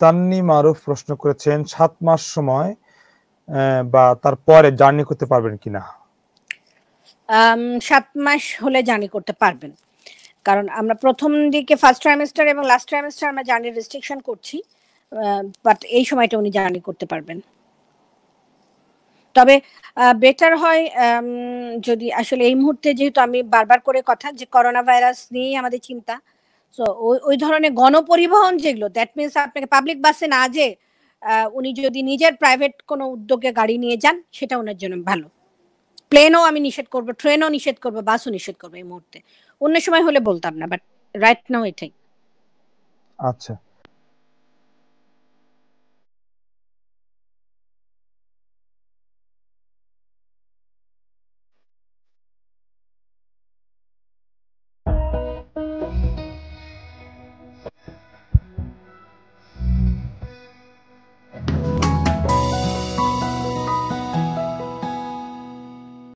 তান্নি মারুফ প্রশ্ন করেছেন 7 মাস সময় বা তারপরে জার্নি করতে পারবেন কিনা? 7 মাস হলে জার্নি করতে পারবেন, কারণ আমরা প্রথম দিকে ফার্স্ট ট্রাইমেস্টার এবং লাস্ট ট্রাইমেস্টার আমরা জার্নি রেস্ট্রিকশন করছি, বাট এই সময়টা উনি জার্নি করতে পারবেন। তবে বেটার হয় যদি আসলে এই মুহূর্তে, যেহেতু আমি বারবার করে কথা যে করোনা ভাইরাস নিয়েই আমাদের চিন্তা, সো ওই ধরনের গণপরিবহন যেগুলো, দ্যাট মিনস আপনাকে পাবলিক বাসে না যে উনি যদি নিজের প্রাইভেট কোনো উদ্যোগে গাড়ি নিয়ে যান, সেটা ওনার জন্য ভালো। প্লেনও আমি নিষেধ করবো, ট্রেনও নিষেধ করবো, বাসও নিষেধ করবো এই মুহূর্তে। অন্য সময় হলে বলতাম না, বাট রাইট নাও এটাই। আচ্ছা।